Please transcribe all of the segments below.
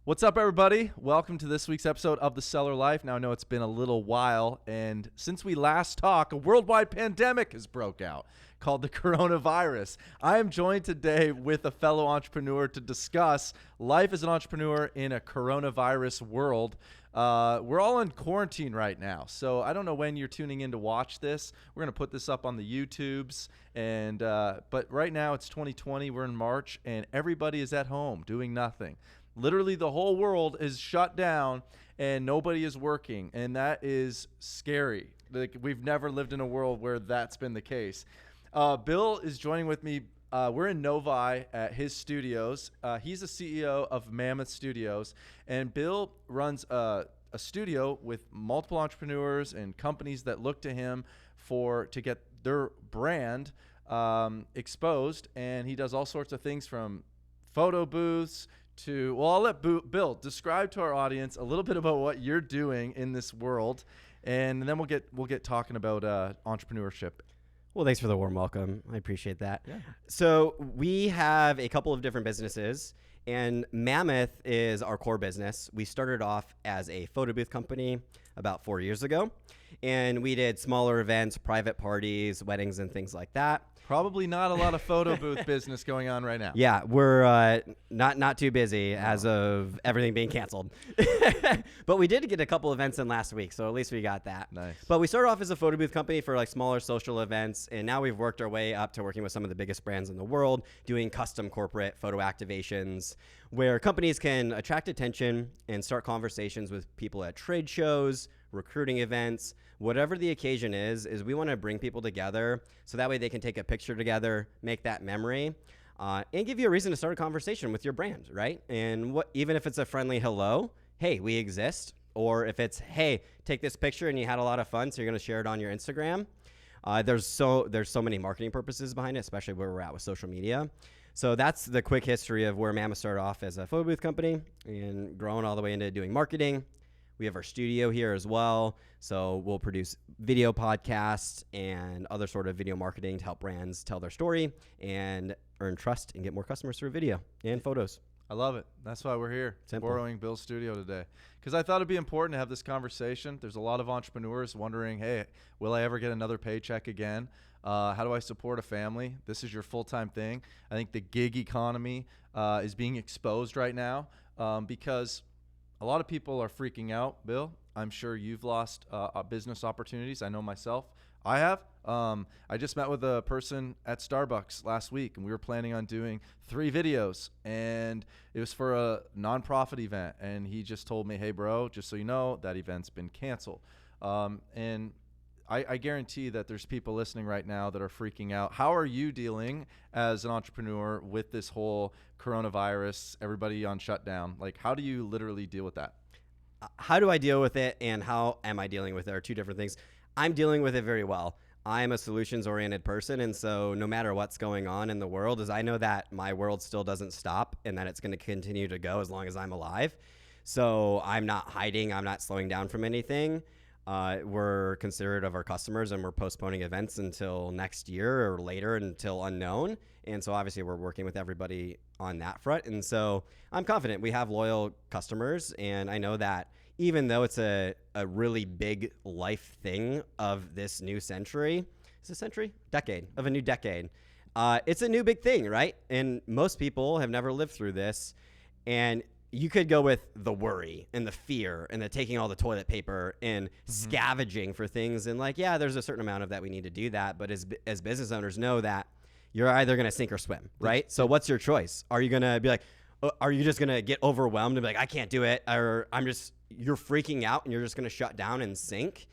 What's up, everybody? Welcome to this week's episode of The Seller Life. Now, I know it's been a little while, and since we last talked, a worldwide pandemic has broke out called the coronavirus. I am joined today with a fellow entrepreneur to discuss life as an entrepreneur in a coronavirus world. We're all in quarantine right now, so I don't know when you're tuning in to watch this. We're going to put this up on the YouTubes, but right now it's 2020. We're in March, and everybody is at home doing nothing. Literally, the whole world is shut down and nobody is working, and that is scary. Like, we've never lived in a world where that's been the case. Bill is joining with me. We're in Novi at his studios. He's the CEO of Mammoth Studios, and Bill runs a studio with multiple entrepreneurs and companies that look to him to get their brand exposed, and he does all sorts of things from photo booths I'll let Bill describe to our audience a little bit about what you're doing in this world, and then we'll get talking about entrepreneurship. Well, thanks for the warm welcome. I appreciate that. Yeah. So we have a couple of different businesses, and Mammoth is our core business. We started off as a photo booth company about 4 years ago, and we did smaller events, private parties, weddings, and things like that. Probably not a lot of photo booth business going on right now. Yeah, we're not too busy as of everything being canceled. But we did get a couple events in last week, so at least we got that. Nice. But we started off as a photo booth company for like smaller social events, and now we've worked our way up to working with some of the biggest brands in the world, doing custom corporate photo activations where companies can attract attention and start conversations with people at trade shows, recruiting events, whatever the occasion is we want to bring people together so that way they can take a picture together, make that memory, and give you a reason to start a conversation with your brand, right? And even if it's a friendly hello, hey, we exist, or if it's, hey, take this picture and you had a lot of fun, so you're going to share it on your Instagram. There's so many marketing purposes behind it, especially where we're at with social media. So that's the quick history of where Mammoth started off as a photo booth company and growing all the way into doing marketing. We have our studio here as well, so we'll produce video podcasts and other sort of video marketing to help brands tell their story and earn trust and get more customers through video and photos. I love it. That's why we're here, borrowing Bill's studio today, because I thought it'd be important to have this conversation. There's a lot of entrepreneurs wondering, hey, will I ever get another paycheck again? How do I support a family? This is your full-time thing. I think the gig economy is being exposed right now because a lot of people are freaking out. Bill, I'm sure you've lost business opportunities. I know myself. I have. I just met with a person at Starbucks last week, and we were planning on doing 3 videos, and it was for a nonprofit event. And he just told me, hey, bro, just so you know, that event's been canceled. And I guarantee that there's people listening right now that are freaking out. How are you dealing as an entrepreneur with this whole coronavirus, everybody on shutdown? Like, how do you literally deal with that? How do I deal with it, and how am I dealing with it are two different things. I'm dealing with it very well. I'm a solutions-oriented person, and so no matter what's going on in the world, I know that my world still doesn't stop and that it's going to continue to go as long as I'm alive. So I'm not hiding. I'm not slowing down from anything. We're considerate of our customers, and we're postponing events until next year or later until unknown. And so obviously we're working with everybody on that front. And so I'm confident we have loyal customers, and I know that even though it's a really big life thing of this new century, is it century? Decade, of a new decade. It's a new big thing, right? And most people have never lived through this. And you could go with the worry and the fear and the taking all the toilet paper and scavenging for things. And like, yeah, there's a certain amount of that we need to do that. But as business owners know that you're either going to sink or swim, right? So what's your choice? Are you going to be like, are you just going to get overwhelmed and be like, I can't do it? Or you're freaking out and you're just going to shut down and sink?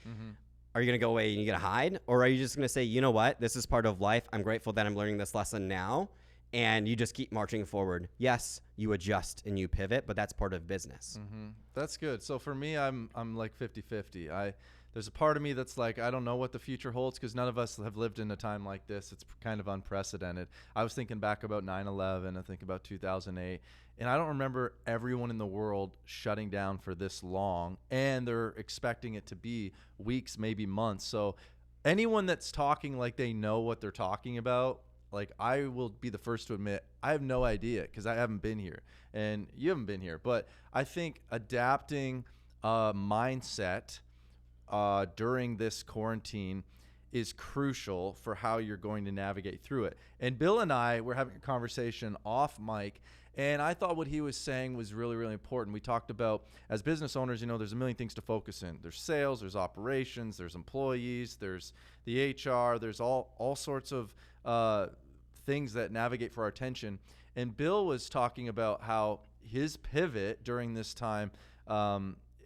Are you going to go away and you're going to hide? Or are you just going to say, you know what? This is part of life. I'm grateful that I'm learning this lesson now. And you just keep marching forward. Yes, you adjust and you pivot, but that's part of business. That's good. So for me, I'm like 50-50. There's a part of me that's like, I don't know what the future holds because none of us have lived in a time like this. It's kind of unprecedented. I was thinking back about 9/11. I think about 2008. And I don't remember everyone in the world shutting down for this long. And they're expecting it to be weeks, maybe months. So anyone that's talking like they know what they're talking about, Like, I will be the first to admit, I have no idea because I haven't been here and you haven't been here. But I think adapting mindset during this quarantine is crucial for how you're going to navigate through it. And Bill and I were having a conversation off mic, and I thought what he was saying was really, really important. We talked about, as business owners, there's a million things to focus in. There's sales, there's operations, there's employees, there's the HR, there's all sorts of things that navigate for our attention. And Bill was talking about how his pivot during this time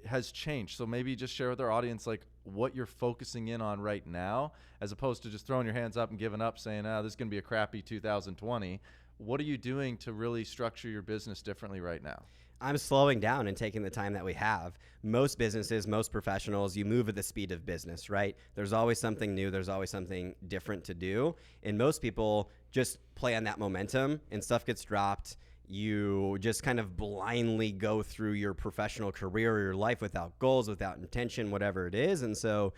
has changed. So maybe just share with our audience like what you're focusing in on right now, as opposed to just throwing your hands up and giving up saying, this is going to be a crappy 2020. What are you doing to really structure your business differently right now? I'm slowing down and taking the time that we have. Most businesses, most professionals, you move at the speed of business, right? There's always something new. There's always something different to do. And most people just play on that momentum and stuff gets dropped. You just kind of blindly go through your professional career or your life without goals, without intention, whatever it is. And so,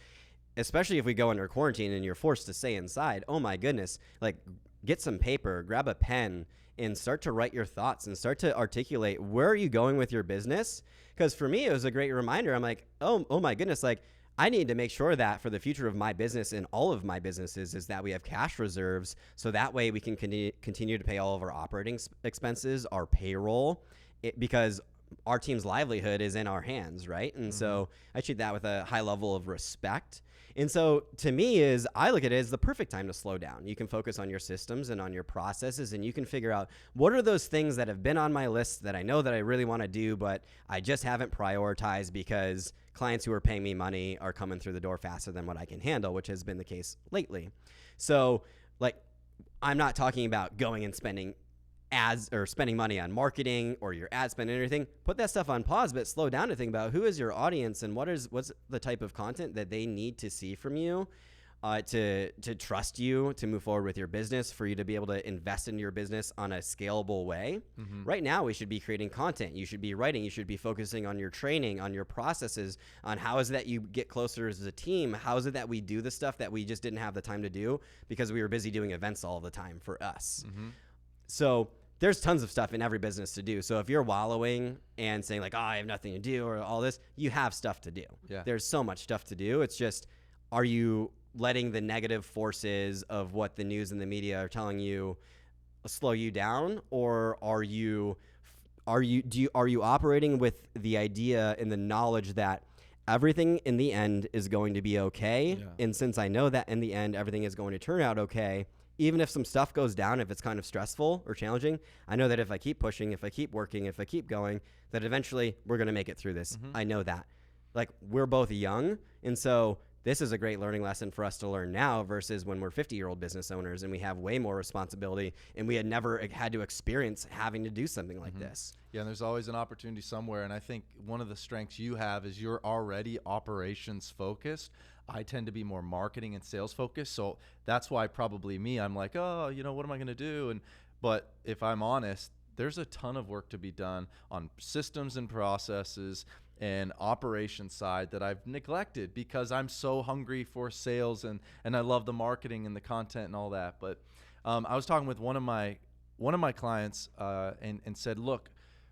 especially if we go under quarantine and you're forced to stay inside, oh my goodness, like get some paper, grab a pen, and start to write your thoughts and start to articulate where are you going with your business? Because for me, it was a great reminder. I'm like, oh my goodness, like I need to make sure that for the future of my business and all of my businesses is that we have cash reserves. So that way we can continue to pay all of our operating expenses, our payroll, because our team's livelihood is in our hands, right? And so I treat that with a high level of respect. And so to me I look at it as the perfect time to slow down. You can focus on your systems and on your processes, and you can figure out what are those things that have been on my list that I know that I really want to do, but I just haven't prioritized because clients who are paying me money are coming through the door faster than what I can handle, which has been the case lately. So like, I'm not talking about going and spending ads or spending money on marketing or your ad spend and everything. Put that stuff on pause, but slow down to think about who is your audience and what's the type of content that they need to see from you to trust you to move forward with your business, for you to be able to invest in your business on a scalable way. Right now, we should be creating content. You should be writing. You should be focusing on your training, on your processes, on how is it that you get closer as a team? How is it that we do the stuff that we just didn't have the time to do because we were busy doing events all the time for us? So there's tons of stuff in every business to do. So if you're wallowing and saying like, I have nothing to do or all this, you have stuff to do. Yeah. There's so much stuff to do. It's just, are you letting the negative forces of what the news and the media are telling you slow you down, or are you operating with the idea and the knowledge that everything in the end is going to be okay? Yeah. And since I know that in the end everything is going to turn out okay, even if some stuff goes down, if it's kind of stressful or challenging, I know that if I keep pushing, if I keep working, if I keep going, that eventually we're going to make it through this. I know that. Like, we're both young, and so this is a great learning lesson for us to learn now versus when we're 50-year-old business owners and we have way more responsibility and we had never had to experience having to do something like this. Yeah, and there's always an opportunity somewhere. And I think one of the strengths you have is you're already operations focused. I tend to be more marketing and sales focused. So that's why probably me, I'm like, what am I going to do? But if I'm honest, there's a ton of work to be done on systems and processes and operations side that I've neglected because I'm so hungry for sales and I love the marketing and the content and all that. But I was talking with one of my clients and said, look,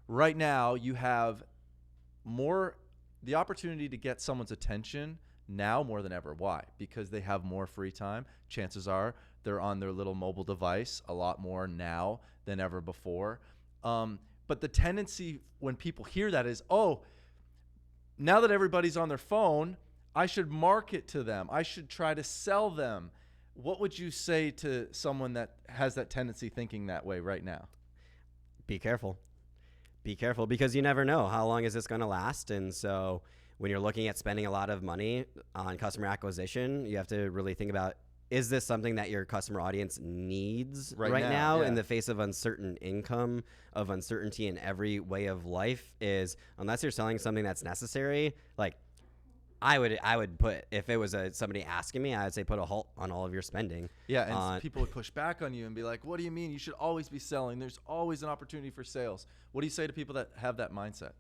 right now you have the opportunity to get someone's attention now more than ever. Why? Because they have more free time. Chances are they're on their little mobile device a lot more now than ever before. But the tendency when people hear that is, now that everybody's on their phone, I should market to them. I should try to sell them. What would you say to someone that has that tendency thinking that way right now? Be careful. Be careful, because you never know how long is this going to last. And so when you're looking at spending a lot of money on customer acquisition, you have to really think about, is this something that your customer audience needs right now in the face of uncertain income, of uncertainty in every way of life? Is, unless you're selling something that's necessary, like I would put, if it was somebody asking me, I would say put a halt on all of your spending. Yeah, and people would push back on you and be like, what do you mean? You should always be selling. There's always an opportunity for sales. What do you say to people that have that mindset?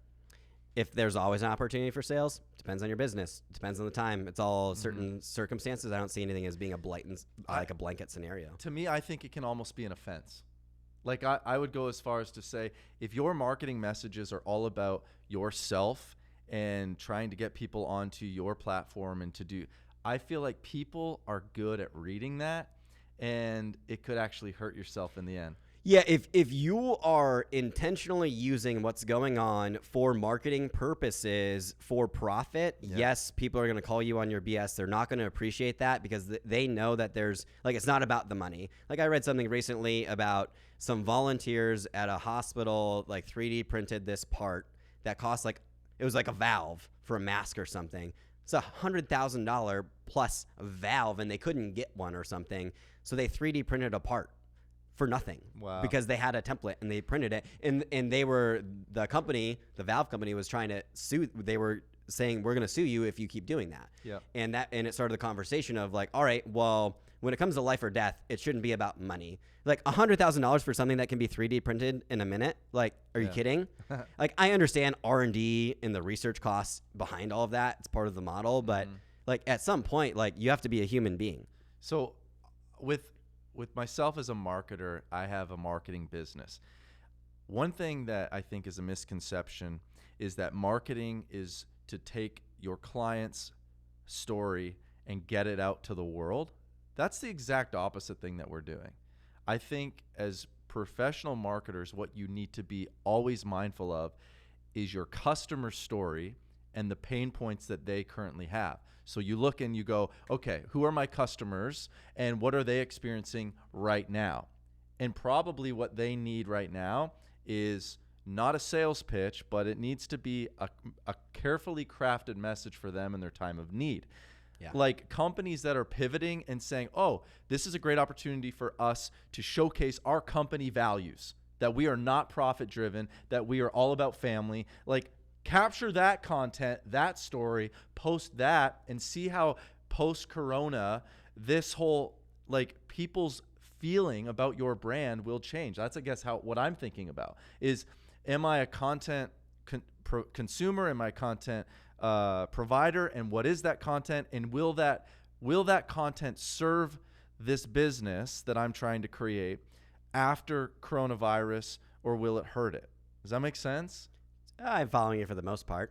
If there's always an opportunity for sales, depends on your business, depends on the time. It's all certain circumstances. I don't see anything as being a blatant, like a blanket scenario. To me, I think it can almost be an offense. Like I would go as far as to say, if your marketing messages are all about yourself and trying to get people onto your platform and to do, I feel like people are good at reading that, and it could actually hurt yourself in the end. Yeah, if you are intentionally using what's going on for marketing purposes for profit, yes, people are going to call you on your BS. They're not going to appreciate that because they know that there's, like, it's not about the money. Like, I read something recently about some volunteers at a hospital, like, 3D printed this part that cost, like, it was like a valve for a mask or something. It's $100,000 plus a valve, and they couldn't get one or something. So they 3D printed a part for nothing. Wow. Because they had a template and they printed it, and they were, the valve company was trying to sue. They were saying, we're going to sue you if you keep doing that. Yeah. And it started the conversation of like, all right, well, when it comes to life or death, it shouldn't be about money. Like $100,000 for something that can be 3D printed in a minute. Like, are you kidding? Like, I understand R&D and the research costs behind all of that. It's part of the model, but like at some point, like, you have to be a human being. So with myself as a marketer, I have a marketing business. One thing that I think is a misconception is that marketing is to take your client's story and get it out to the world. That's the exact opposite thing that we're doing. I think as professional marketers, what you need to be always mindful of is your customer story and the pain points that they currently have. So you look and you go, okay, who are my customers and what are they experiencing right now? And probably what they need right now is not a sales pitch, but it needs to be a carefully crafted message for them in their time of need. Yeah. Like companies that are pivoting and saying, oh, this is a great opportunity for us to showcase our company values, that we are not profit driven, that we are all about family. Like, capture that content, that story, post that, and see how post-corona this whole, like, people's feeling about your brand will change. That's, I guess, what I'm thinking about is, am I a content consumer? Am I a content provider? And what is that content? And will that content serve this business that I'm trying to create after coronavirus, or will it hurt it? Does that make sense? I'm following you for the most part.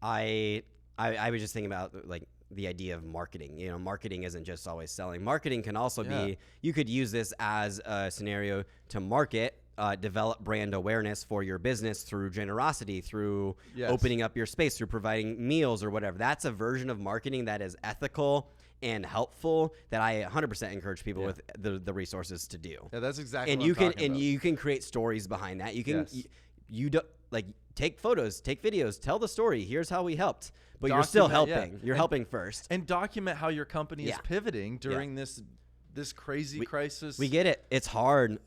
I was just thinking about like the idea of marketing. You know, marketing isn't just always selling. Marketing can also be, you could use this as a scenario to market, develop brand awareness for your business through generosity, through opening up your space, through providing meals or whatever. That's a version of marketing that is ethical and helpful that I 100% encourage people with the resources to do. Yeah, that's exactly and what I'm talking about. You can create stories behind that. You can you don't like take photos, take videos, tell the story. Here's how we helped, but you're still helping. You're helping first, and document how your company is pivoting during this crazy crisis. We get it. It's hard.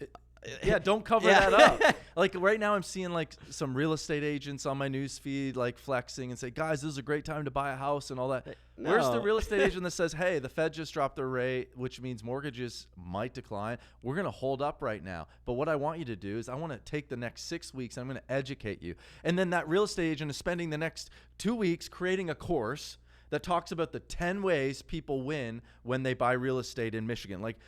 Yeah, don't cover that up. Like right now I'm seeing like some real estate agents on my news feed like flexing and say, guys, this is a great time to buy a house and all that. No. Where's the real estate agent that says, hey, the Fed just dropped their rate, which means mortgages might decline. We're going to hold up right now. But what I want you to do is I want to take the next 6 weeks and I'm going to educate you. And then that real estate agent is spending the next 2 weeks creating a course that talks about the 10 ways people win when they buy real estate in Michigan. Like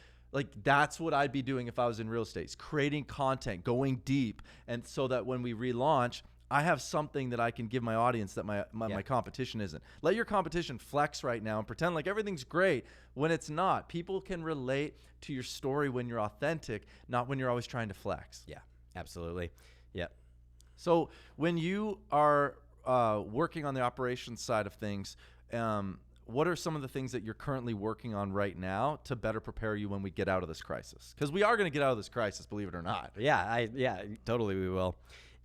that's what I'd be doing if I was in real estate, creating content, going deep. And so that when we relaunch, I have something that I can give my audience that my competition isn't. Let your competition flex right now and pretend like everything's great when it's not. People can relate to your story when you're authentic, not when you're always trying to flex. Yeah, absolutely. Yeah. So when you are working on the operations side of things, what are some of the things that you're currently working on right now to better prepare you when we get out of this crisis? Because we are going to get out of this crisis, believe it or not. Yeah, totally we will.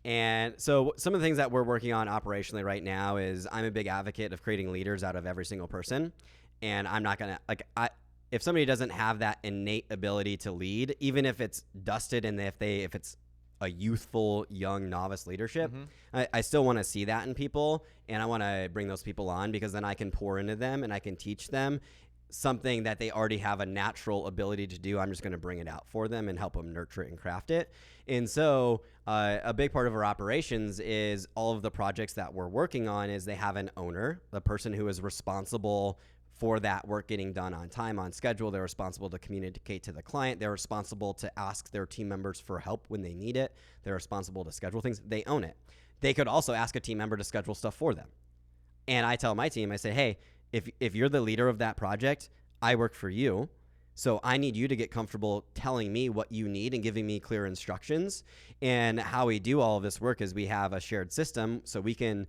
And so some of the things that we're working on operationally right now is I'm a big advocate of creating leaders out of every single person. And I'm not going to, if somebody doesn't have that innate ability to lead, even if it's dusted and if it's a youthful, young, novice leadership, I still want to see that in people, and I want to bring those people on because then I can pour into them and I can teach them something that they already have a natural ability to do. I'm just going to bring it out for them and help them nurture it and craft it. And so a big part of our operations is all of the projects that we're working on is they have an owner, the person who is responsible for that work getting done on time, on schedule. They're responsible to communicate to the client. They're responsible to ask their team members for help when they need it. They're responsible to schedule things. They own it. They could also ask a team member to schedule stuff for them. And I tell my team, I say, hey, if you're the leader of that project, I work for you. So I need you to get comfortable telling me what you need and giving me clear instructions. And how we do all of this work is we have a shared system so we can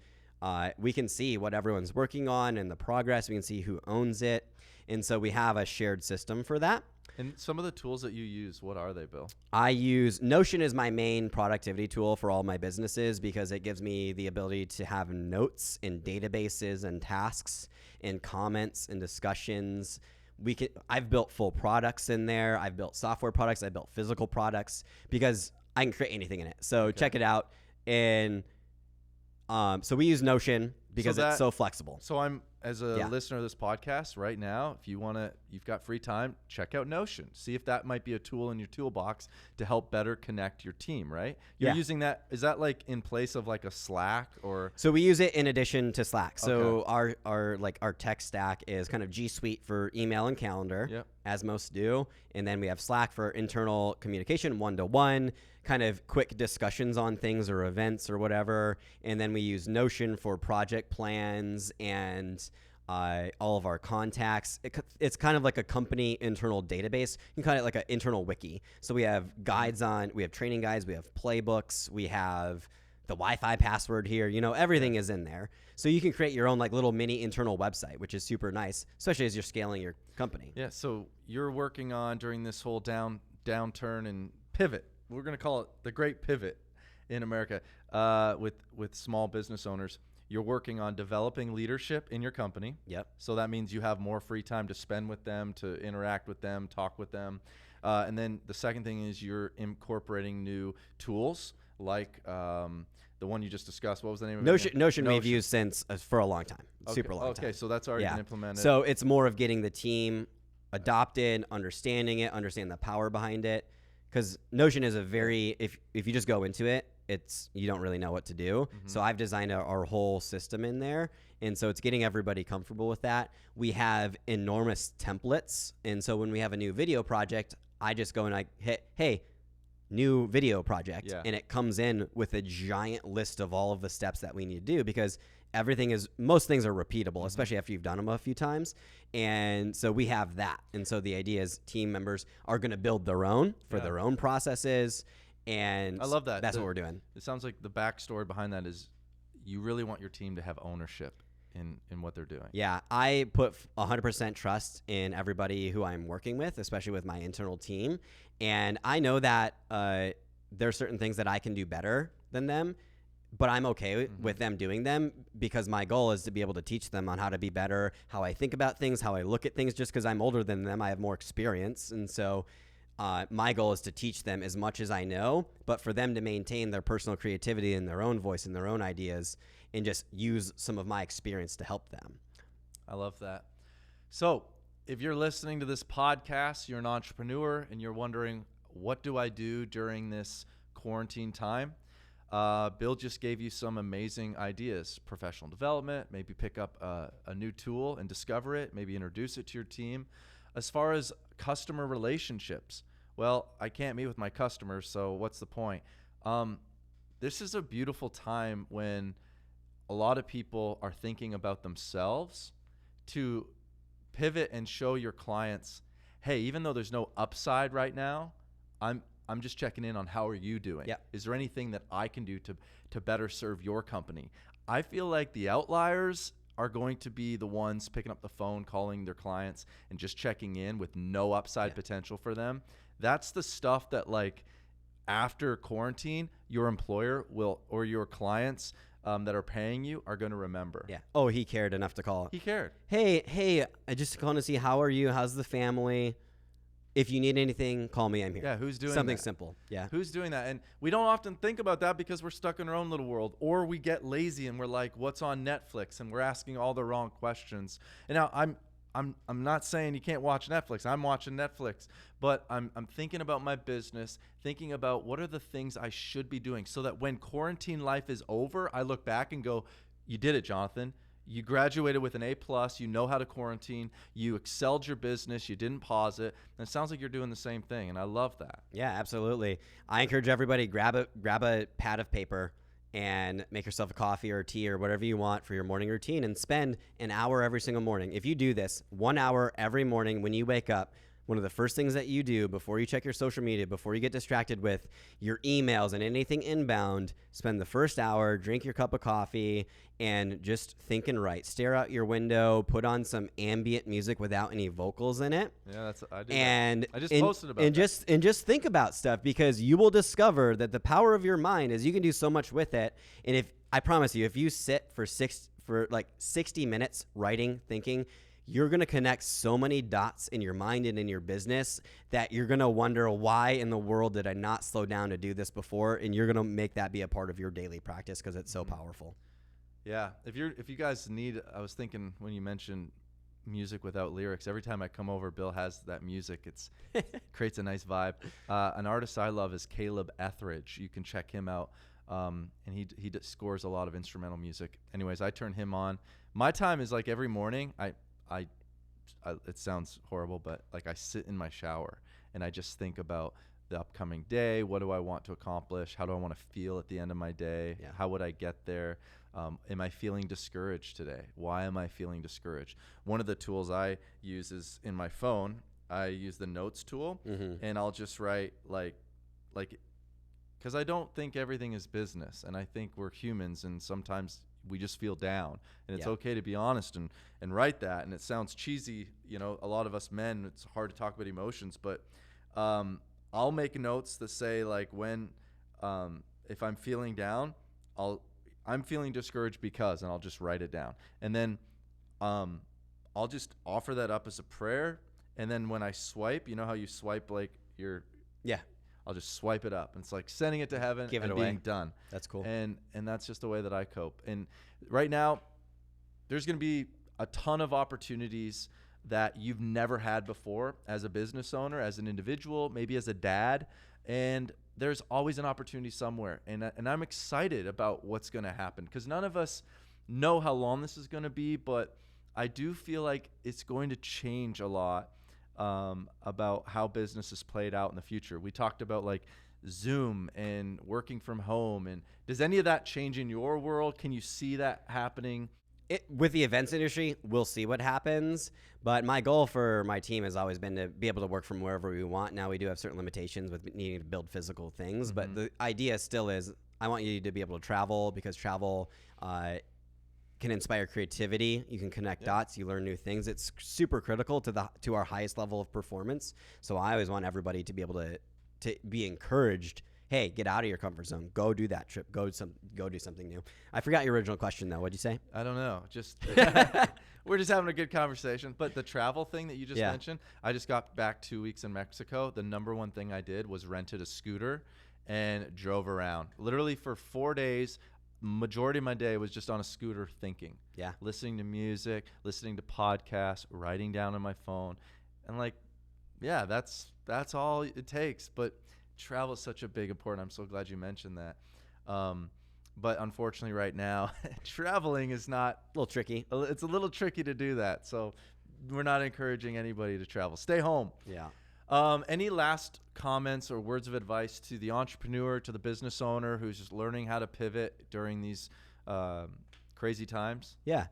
see what everyone's working on and the progress. We can see who owns it. And so we have a shared system for that. And some of the tools that you use, what are they, Bill? I use Notion as my main productivity tool for all my businesses because it gives me the ability to have notes and databases and tasks and comments and discussions. I've built full products in there. I've built software products. I've built physical products because I can create anything in it. So check it out. And so we use Notion because it's so flexible. So I'm, as a listener of this podcast right now, if you've got free time, check out Notion. See if that might be a tool in your toolbox to help better connect your team, right? You're using that, is that like in place of like a Slack or? So we use it in addition to Slack. So our tech stack is kind of G Suite for email and calendar, as most do. And then we have Slack for internal communication, one-to-one, kind of quick discussions on things or events or whatever. And then we use Notion for project plans and all of our contacts. It's kind of like a company internal database. You can call it like an internal wiki. So we have we have training guides, we have playbooks, we have the Wi-Fi password here, everything is in there. So you can create your own like little mini internal website, which is super nice, especially as you're scaling your company. Yeah. So you're working on during this whole downturn and pivot. We're going to call it the great pivot in America with small business owners. You're working on developing leadership in your company. Yep. So that means you have more free time to spend with them, to interact with them, talk with them. And then the second thing is you're incorporating new tools like the one you just discussed. What was the name of it? Notion we've used since for a long time. Super long time. Okay, so that's already been implemented. So it's more of getting the team adopted, understanding it, understand the power behind it. Because Notion is if you just go into it, you don't really know what to do. Mm-hmm. So I've designed our whole system in there. And so it's getting everybody comfortable with that. We have enormous templates. And so when we have a new video project, I just go and I hit, hey, new video project. Yeah. And it comes in with a giant list of all of the steps that we need to do because most things are repeatable, especially after you've done them a few times. And so we have that. And so the idea is team members are going to build their own for their own processes. And I love that. That's what we're doing. It sounds like the backstory behind that is you really want your team to have ownership in what they're doing. Yeah, I put 100% trust in everybody who I'm working with, especially with my internal team. And I know that there are certain things that I can do better than them, but I'm okay with them doing them because my goal is to be able to teach them on how to be better, how I think about things, how I look at things. Just because I'm older than them, I have more experience. And so my goal is to teach them as much as I know, but for them to maintain their personal creativity and their own voice and their own ideas and just use some of my experience to help them. I love that. So if you're listening to this podcast, you're an entrepreneur and you're wondering, what do I do during this quarantine time? Bill just gave you some amazing ideas. Professional development, maybe pick up a new tool and discover it, maybe introduce it to your team. As far as customer relationships, well, I can't meet with my customers, so what's the point? This is a beautiful time when a lot of people are thinking about themselves to pivot and show your clients, hey, even though there's no upside right now, I'm just checking in on how are you doing? Yep. Is there anything that I can do to better serve your company? I feel like the outliers are going to be the ones picking up the phone, calling their clients, and just checking in with no upside potential for them. That's the stuff that, like, after quarantine, your employer will, or your clients that are paying you are going to remember. Yeah. Oh, he cared enough to call. He cared. Hey, I just calling to see how are you? How's the family? If you need anything, call me. I'm here. Yeah, who's doing something that? Simple? Yeah. Who's doing that? And we don't often think about that because we're stuck in our own little world, or we get lazy and we're like, what's on Netflix? And we're asking all the wrong questions. And now I'm not saying you can't watch Netflix. I'm watching Netflix, but I'm thinking about my business, thinking about what are the things I should be doing so that when quarantine life is over, I look back and go, you did it, Jonathan. You graduated with an A+, you know how to quarantine, you excelled your business, you didn't pause it. And it sounds like you're doing the same thing, and I love that. Yeah, absolutely. I encourage everybody, grab a pad of paper and make yourself a coffee or a tea or whatever you want for your morning routine and spend an hour every single morning. If you do this 1 hour every morning when you wake up, one of the first things that you do before you check your social media, before you get distracted with your emails and anything inbound, spend the first hour, drink your cup of coffee, and just think and write. Stare out your window, put on some ambient music without any vocals in it. Yeah, I did And that. I just posted about that. And just think about stuff, because you will discover that the power of your mind is you can do so much with it. And if I promise you, if you sit for 60 minutes writing, thinking, you're going to connect so many dots in your mind and in your business that you're going to wonder, why in the world did I not slow down to do this before? And you're going to make that be a part of your daily practice because it's so powerful. Yeah. If you guys need, I was thinking when you mentioned music without lyrics, every time I come over, Bill has that music. It creates a nice vibe. An artist I love is Caleb Etheridge. You can check him out. And he scores a lot of instrumental music. Anyways, I turn him on. My time is like every morning. I it sounds horrible, but like I sit in my shower and I just think about the upcoming day. What do I want to accomplish? How do I want to feel at the end of my day? Yeah. How would I get there? Am I feeling discouraged today? Why am I feeling discouraged? One of the tools I use is in my phone. I use the notes tool, and I'll just write like, because I don't think everything is business, and I think we're humans, and sometimes we just feel down, and it's okay to be honest and write that. And it sounds cheesy, a lot of us men, it's hard to talk about emotions, but I'll make notes that say like when if I'm feeling down, I'm feeling discouraged because, and I'll just write it down. And then I'll just offer that up as a prayer. And then when I swipe, you know how you swipe like your I'll just swipe it up. And it's like sending it to heaven Give it and away. being done. That's cool. And that's just the way that I cope. And right now, there's going to be a ton of opportunities that you've never had before as a business owner, as an individual, maybe as a dad. And there's always an opportunity somewhere. And I'm excited about what's going to happen, because none of us know how long this is going to be, but I do feel like it's going to change a lot about how business is played out in the future. We talked about like Zoom and working from home. And does any of that change in your world? Can you see that happening? With the events industry, we'll see what happens. But my goal for my team has always been to be able to work from wherever we want. Now we do have certain limitations with needing to build physical things, but the idea still is I want you to be able to travel, because travel can inspire creativity. You can connect dots. You learn new things. It's super critical to our highest level of performance. So I always want everybody to be able to be encouraged. Hey, get out of your comfort zone. Go do that trip. Go do something new. I forgot your original question though. What'd you say? I don't know. Just we're just having a good conversation. But the travel thing that you just mentioned, I just got back 2 weeks in Mexico. The number one thing I did was rented a scooter and drove around. Literally for 4 days. Majority of my day was just on a scooter thinking, listening to music, listening to podcasts, writing down on my phone. And like, that's all it takes. But travel is such a big important. I'm so glad you mentioned that. But unfortunately right now, traveling is not A little tricky. It's a little tricky to do that. So we're not encouraging anybody to travel. Stay home. Yeah. Any last comments or words of advice to the entrepreneur, to the business owner who's just learning how to pivot during these crazy times? Yeah.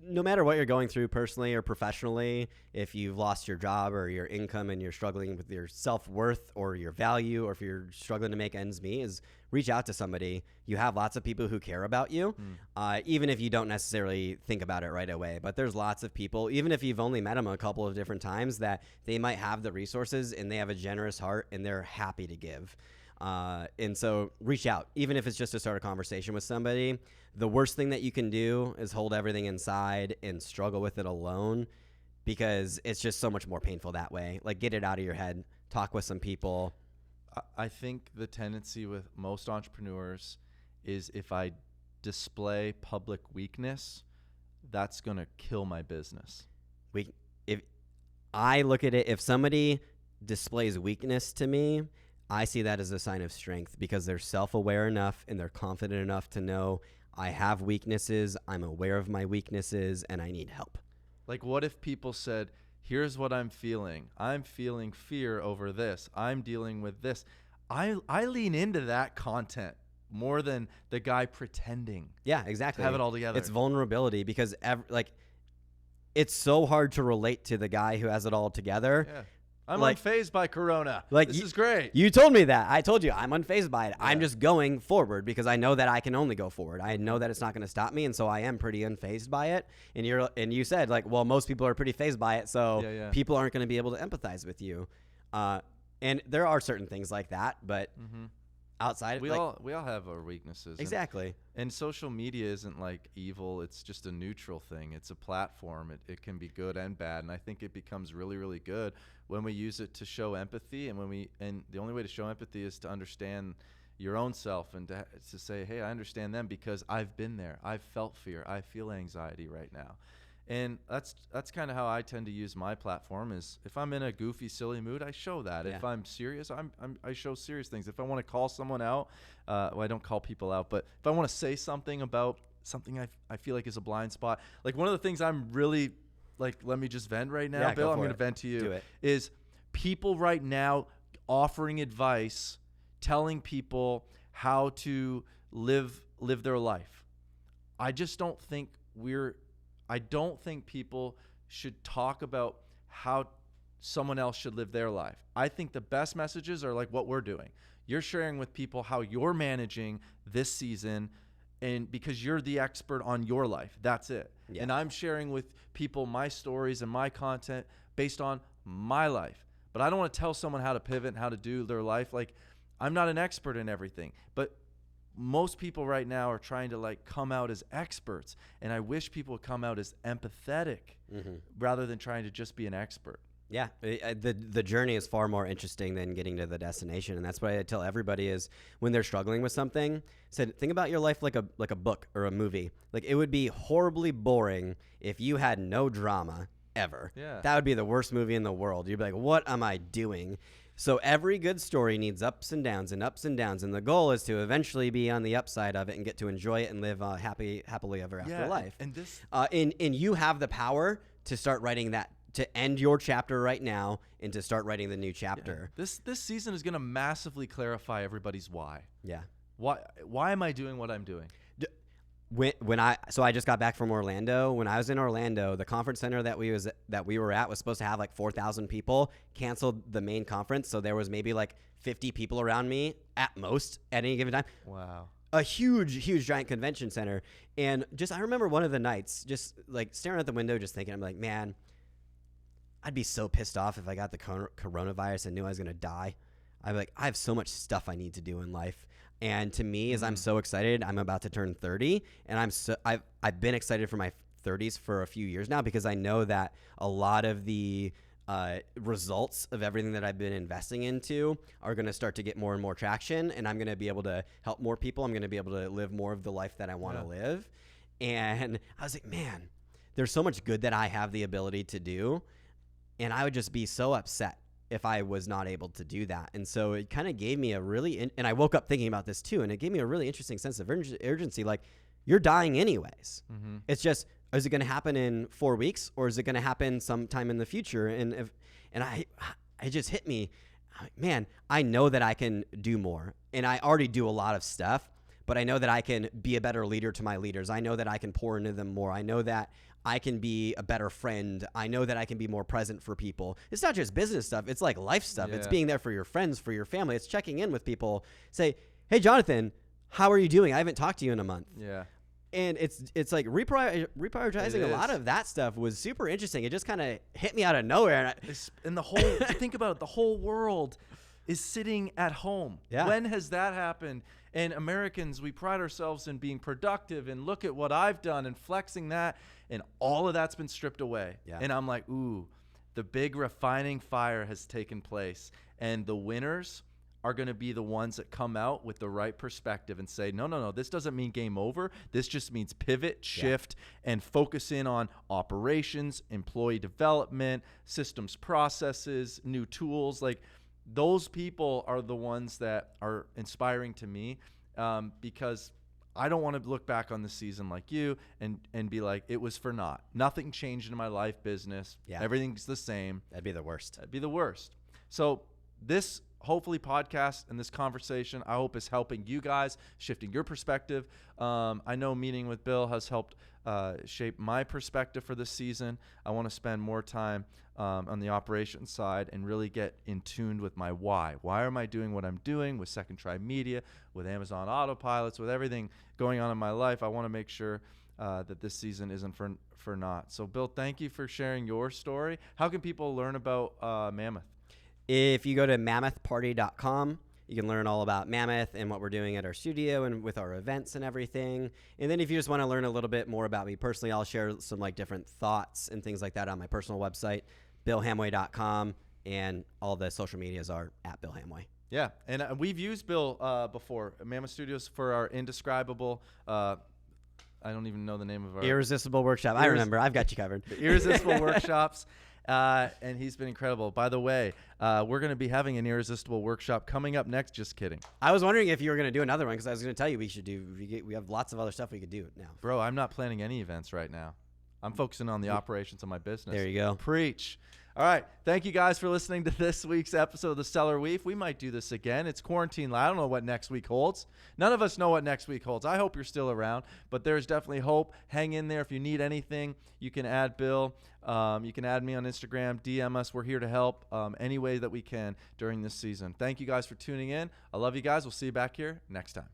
No matter what you're going through personally or professionally, if you've lost your job or your income and you're struggling with your self-worth or your value, or if you're struggling to make ends meet, is reach out to somebody. You have lots of people who care about you, even if you don't necessarily think about it right away. But there's lots of people, even if you've only met them a couple of different times, that they might have the resources and they have a generous heart and they're happy to give. And so reach out, even if it's just to start a conversation with somebody. The worst thing that you can do is hold everything inside and struggle with it alone, because it's just so much more painful that way. Like, get it out of your head, talk with some people. I think the tendency with most entrepreneurs is if I display public weakness, that's going to kill my business. if I look at it, if somebody displays weakness to me, I see that as a sign of strength because they're self-aware enough and they're confident enough to know I have weaknesses, I'm aware of my weaknesses, and I need help. Like, what if people said, here's what I'm feeling. I'm feeling fear over this. I'm dealing with this. I lean into that content more than the guy pretending Yeah, exactly. to have it all together. It's vulnerability because it's so hard to relate to the guy who has it all together. Yeah. I'm Like- unfazed by Corona. Like, This is great. You told me that. I told you I'm unfazed by it. Yeah. I'm just going forward because I know that I can only go forward. I know that it's not going to stop me, and so I am pretty unfazed by it. And you said like, well, most people are pretty fazed by it, so Yeah. people aren't going to be able to empathize with you. And there are certain things like that, but outside, we all have our weaknesses. exactly. And social media isn't like evil. It's just a neutral thing. It's a platform. It can be good and bad. And I think it becomes really, really good when we use it to show empathy. And the only way to show empathy is to understand your own self and to say, hey, I understand them because I've been there. I've felt fear. I feel anxiety right now. And that's kind of how I tend to use my platform is if I'm in a goofy, silly mood, I show that. Yeah. If I'm serious, I show serious things. If I want to call someone out, well, I don't call people out, but if I want to say something about something I feel like is a blind spot, like one of the things I'm really like, let me just vent right now, Yeah, Bill. go I'm for going to it. vent to you. Do it. Is people right now offering advice, telling people how to live their life. I just don't think I don't think people should talk about how someone else should live their life. I think the best messages are like what we're doing. You're sharing with people how you're managing this season, and because you're the expert on your life. That's it. Yeah. And I'm sharing with people my stories and my content based on my life. But I don't want to tell someone how to pivot and how to do their life. Like, I'm not an expert in everything, but most people right now are trying to like come out as experts, and I wish people would come out as empathetic rather than trying to just be an expert. Yeah, the journey is far more interesting than getting to the destination, and that's what I tell everybody is when they're struggling with something. Said, think about your life like a book or a movie. Like it would be horribly boring if you had no drama ever. Yeah. That would be the worst movie in the world. You'd be like, what am I doing? So every good story needs ups and downs, and the goal is to eventually be on the upside of it and get to enjoy it and live happily ever after life. And this And you have the power to start writing that, to end your chapter right now and to start writing the new chapter. this season is going to massively clarify everybody's why. Yeah. Why am I doing what I'm doing? So I just got back from Orlando. When I was in Orlando, the conference center that we were at was supposed to have like 4,000 people. Canceled the main conference, so there was maybe like 50 people around me at most at any given time. Wow. A huge giant convention center. And I remember one of the nights just like staring at the window, just thinking, I'm like, man, I'd be so pissed off if I got the coronavirus and knew I was going to die. I'm like, I have so much stuff I need to do in life. And to me, as I'm so excited, I'm about to turn 30, and I've been excited for my 30s for a few years now because I know that a lot of the results of everything that I've been investing into are going to start to get more and more traction, and I'm going to be able to help more people. I'm going to be able to live more of the life that I want to live. And I was like, man, there's so much good that I have the ability to do, and I would just be so upset if I was not able to do that. And so it kind of gave me and I woke up thinking about this too, and it gave me a really interesting sense of urgency. Like, you're dying anyways. It's just, is it going to happen in 4 weeks, or is it going to happen sometime in the future? And it just hit me, man, I know that I can do more, and I already do a lot of stuff, but I know that I can be a better leader to my leaders. I know that I can pour into them more. I know that I can be a better friend. I know that I can be more present for people. It's not just business stuff. It's like life stuff. Yeah. It's being there for your friends, for your family. It's checking in with people. Say, hey, Jonathan, how are you doing? I haven't talked to you in a month. Yeah. And it's like reprioritizing a lot is. of that stuff was super interesting. It just kind of hit me out of nowhere. And the whole, think about it, the whole world is sitting at home. Yeah. When has that happened? And Americans, we pride ourselves in being productive and look at what I've done and flexing that. And all of that's been stripped away. Yeah. And I'm like, ooh, the big refining fire has taken place. And the winners are going to be the ones that come out with the right perspective and say, no, this doesn't mean game over. This just means pivot, shift, and focus in on operations, employee development, systems, processes, new tools. Like, those people are the ones that are inspiring to me, because I don't want to look back on the season like you and be like, it was for naught. Nothing changed in my life, business. Yeah. Everything's the same. That'd be the worst. That'd be the worst. So this hopefully podcast and this conversation, I hope, is helping you guys, shifting your perspective. I know meeting with Bill has helped shape my perspective for this season. I want to spend more time on the operations side and really get in tune with my why. Why am I doing what I'm doing with Second Try Media, with Amazon Autopilots, with everything going on in my life? I want to make sure that this season isn't for naught. So, Bill, thank you for sharing your story. How can people learn about Mammoth? If you go to mammothparty.com, you can learn all about Mammoth and what we're doing at our studio and with our events and everything. And then if you just want to learn a little bit more about me personally, I'll share some like different thoughts and things like that on my personal website, billhamway.com, and all the social medias are at Bill Hamway. Yeah, and we've used Bill before, Mammoth Studios, for our indescribable, I don't even know the name of our... Irresistible Workshop. I remember. I've got you covered. Irresistible Workshops. And he's been incredible. By the way, we're going to be having an Irresistible Workshop coming up next. Just kidding. I was wondering if you were going to do another one, because I was going to tell you we have lots of other stuff we could do now. Bro, I'm not planning any events right now. I'm focusing on the operations of my business. There you go. Preach. All right. Thank you guys for listening to this week's episode of The Stellar Weave. We might do this again. It's quarantine. I don't know what next week holds. None of us know what next week holds. I hope you're still around, but there's definitely hope. Hang in there. If you need anything, you can add Bill. You can add me on Instagram, DM us. We're here to help any way that we can during this season. Thank you guys for tuning in. I love you guys. We'll see you back here next time.